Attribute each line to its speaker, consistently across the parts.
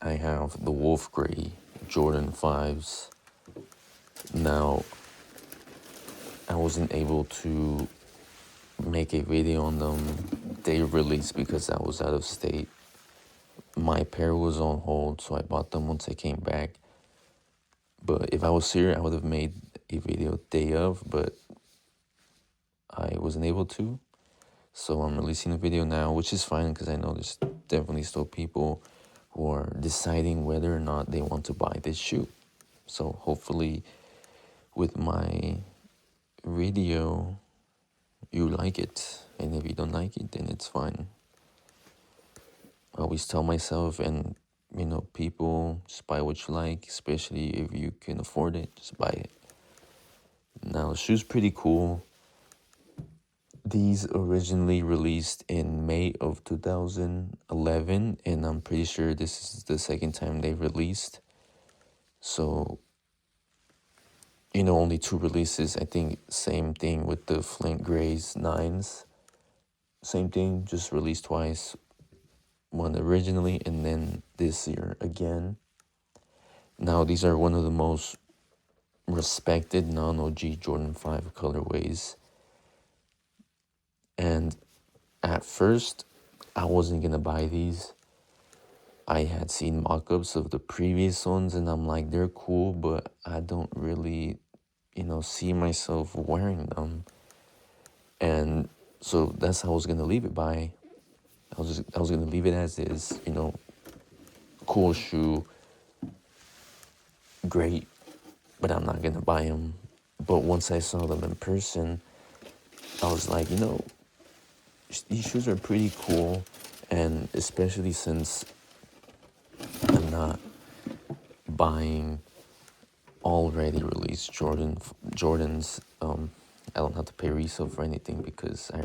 Speaker 1: I have the Wolf Grey Jordan 5s. Now, I wasn't able to make a video on them day release because I was out of state. My pair was on hold, so I bought them once I came back. But if I was here, I would have made a video day of, but I wasn't able to. So I'm releasing a video now, which is fine because I know there's definitely still people who are deciding whether or not they want to buy this shoe. So hopefully with my video, you like it. And if you don't like it, then it's fine. I always tell myself and, people, just buy what you like, especially if you can afford it, just buy it. Now, the shoe's pretty cool. These originally released in May of 2011, and I'm pretty sure this is the second time they released. So, only 2 releases. I think same thing with the Flint Grays 9s. Same thing, just released twice. One originally and then this year again. Now, these are one of the most respected non-OG Jordan 5 colorways. And at first, I wasn't going to buy these. I had seen mock-ups of the previous ones, and I'm like, they're cool, but I don't really, see myself wearing them. And so that's how I was going to leave it by. I was going to leave it as is, cool shoe, great, but I'm not going to buy them. But once I saw them in person, I was like, these shoes are pretty cool, and especially since I'm not buying already released Jordans. I don't have to pay resale for anything because I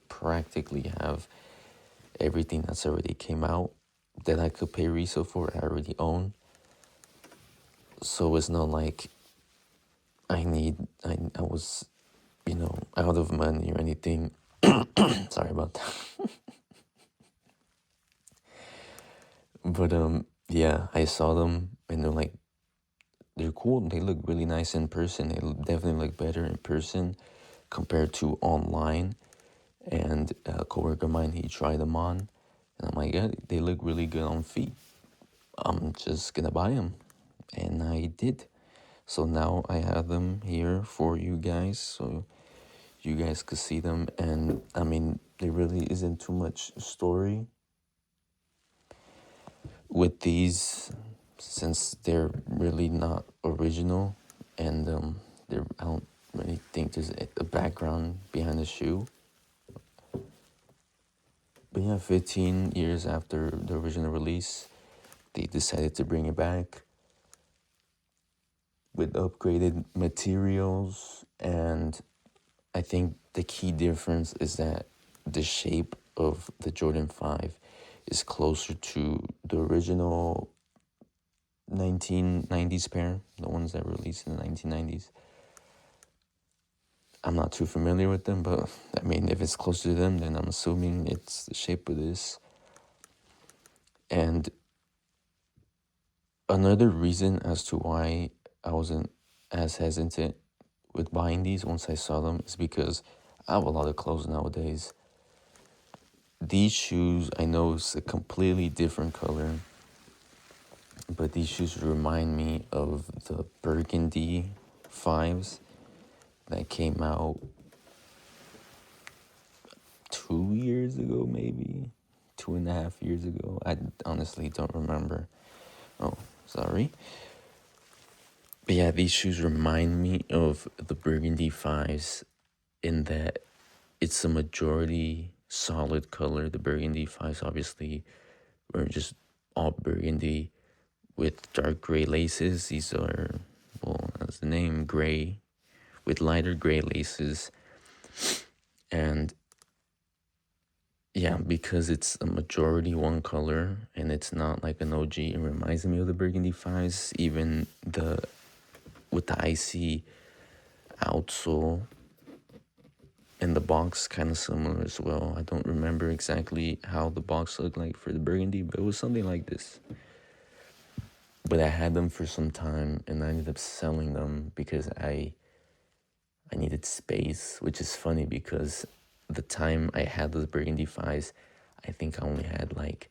Speaker 1: practically have everything that's already came out that I could pay resale for. I already own, so it's not like I was, out of money or anything. Sorry about that. But yeah, I saw them and they're cool. They look really nice in person. They definitely look better in person compared to online. And a coworker of mine, he tried them on, and I'm like, yeah, they look really good on feet. I'm just gonna buy them, and I did. So now I have them here for you guys, so you guys could see them. And I mean, there really isn't too much story with these, since they're really not original, and I don't really think there's a background behind the shoe. But yeah, 15 years after the original release, they decided to bring it back with upgraded materials. And I think the key difference is that the shape of the Jordan 5 is closer to the original 1990s pair, the ones that were released in the 1990s. I'm not too familiar with them, but I mean, if it's closer to them, then I'm assuming it's the shape of this. And another reason as to why I wasn't as hesitant with buying these once I saw them is because I have a lot of clothes nowadays. These shoes, I know it's a completely different color, but these shoes remind me of the Burgundy 5s that came out 2 years ago, maybe 2.5 years ago. I honestly don't remember. Oh, sorry. But yeah, these shoes remind me of the Burgundy 5s in that it's a majority solid color. The Burgundy 5s obviously were just all burgundy with dark gray laces. These are, well, as the name, gray with lighter gray laces. And yeah, because it's a majority one color and it's not like an OG, it reminds me of the Burgundy 5s. Even with the icy outsole and the box kind of similar as well. I don't remember exactly how the box looked like for the Burgundy, but it was something like this. but I had them for some time and I ended up selling them because I needed space, which is funny because the time I had those Burgundy Fives, I think I only had like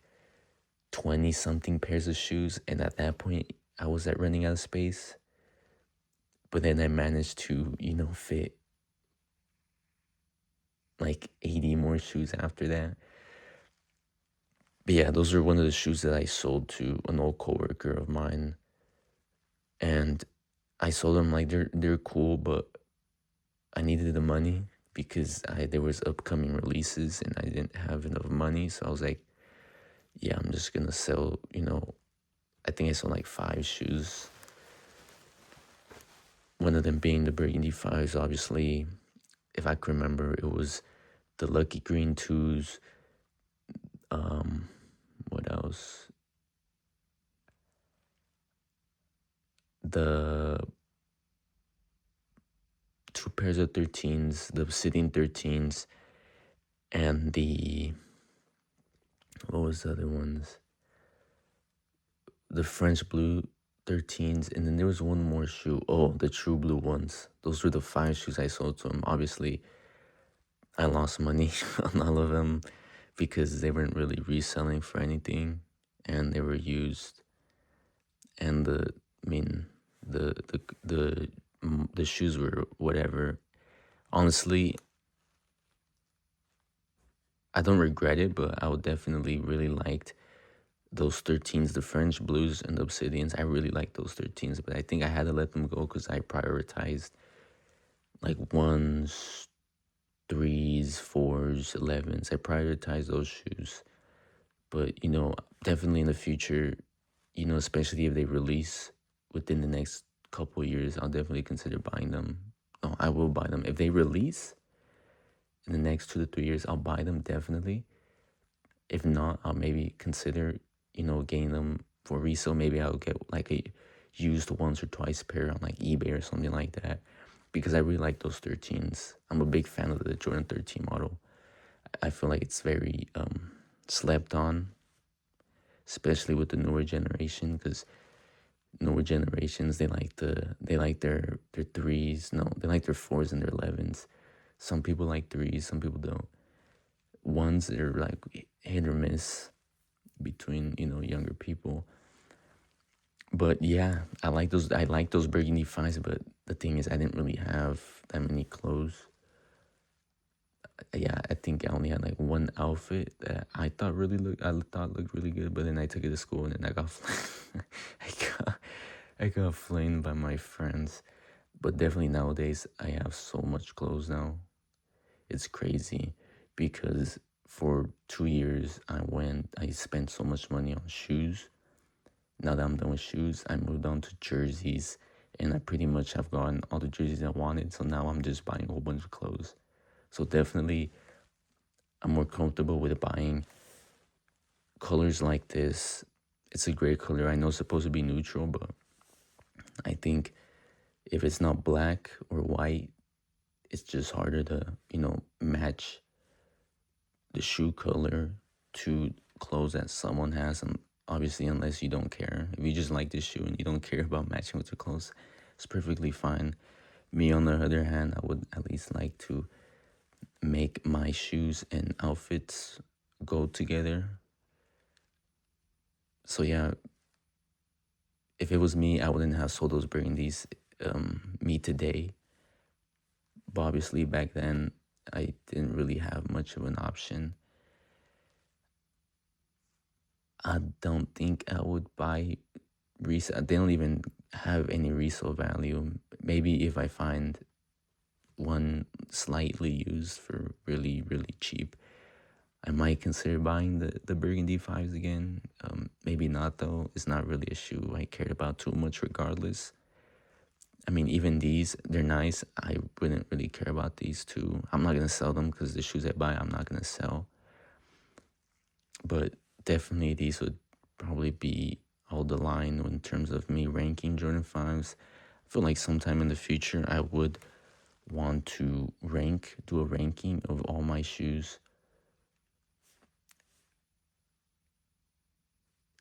Speaker 1: 20 something pairs of shoes, and at that point I was at running out of space. But then I managed to, fit like 80 more shoes after that. But yeah, those are one of the shoes that I sold to an old coworker of mine, and I sold them like they're cool, but I needed the money because there was upcoming releases and I didn't have enough money. So I was like, yeah, I'm just gonna sell, I think I sold like 5 shoes. One of them being the Burgundy Fives, obviously. If I can remember, it was the Lucky Green Twos. What else? The 2 pairs of 13s, the Obsidian 13s, and what was the other ones? The French Blue 13s, and then there was one more shoe. Oh, the True Blue ones. Those were the 5 shoes I sold to him. Obviously, I lost money on all of them because they weren't really reselling for anything, and they were used. And the the the the shoes were whatever. Honestly, I don't regret it, but I would definitely really liked those 13s, the French Blues and the Obsidians. I really like those 13s, but I think I had to let them go because I prioritized like ones, threes, fours, 11s. I prioritized those shoes. But, definitely in the future, especially if they release within the next couple of years, I'll definitely consider buying them. No, I will buy them. If they release in the next 2 to 3 years, I'll buy them definitely. If not, I'll maybe consider, getting them for resale. Maybe I'll get like a used once or twice pair on like eBay or something like that, because I really like those 13s. I'm a big fan of the Jordan 13 model. I feel like it's very slept on, especially with the newer generation, because newer generations they like their threes. No, they like their fours and their 11s. Some people like threes, some people don't. Ones that are like hit or miss between younger people. But yeah, I like those Burgundy Fives, but the thing is I didn't really have that many clothes. Yeah, I think I only had like one outfit that I thought looked really good, but then I took it to school and then I got I got flamed by my friends. But definitely nowadays I have so much clothes now. It's crazy because for 2 years I spent so much money on shoes. Now that I'm done with shoes, I moved on to jerseys, and I pretty much have gotten all the jerseys I wanted. So now I'm just buying a whole bunch of clothes. So definitely, I'm more comfortable with buying colors like this. It's a great color. I know it's supposed to be neutral, but I think if it's not black or white, it's just harder to, match the shoe color to clothes that someone has. And obviously, unless you don't care. If you just like this shoe and you don't care about matching with your clothes, it's perfectly fine. Me, on the other hand, I would at least like to make my shoes and outfits go together. So yeah, if it was me, I wouldn't have sold those burgundies me today. But obviously back then I didn't really have much of an option. I don't think I would buy resale. They don't even have any resale value. Maybe if I find one slightly used for really, really cheap, I might consider buying the Burgundy Fives again. Maybe not though. It's not really a shoe I cared about too much regardless. I mean, even these, they're nice. I wouldn't really care about these two. I'm not going to sell them because the shoes I buy, I'm not going to sell. But definitely these would probably be all the line in terms of me ranking Jordan 5s. I feel like sometime in the future, I would want to do a ranking of all my shoes.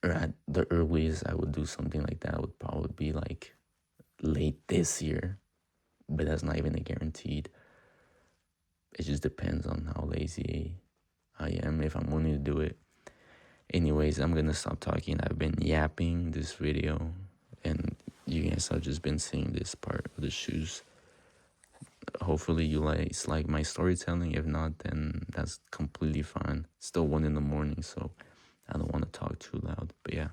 Speaker 1: or at the earliest I would do something like that would probably be like late this year, but that's not even a guaranteed. It just depends on how lazy I am, if I'm willing to do it. Anyways, I'm gonna stop talking. I've been yapping this video, and you guys have just been seeing this part of the shoes. Hopefully you like my storytelling. If not, then that's completely fine. It's still 1 a.m, so I don't want to talk too loud. But yeah.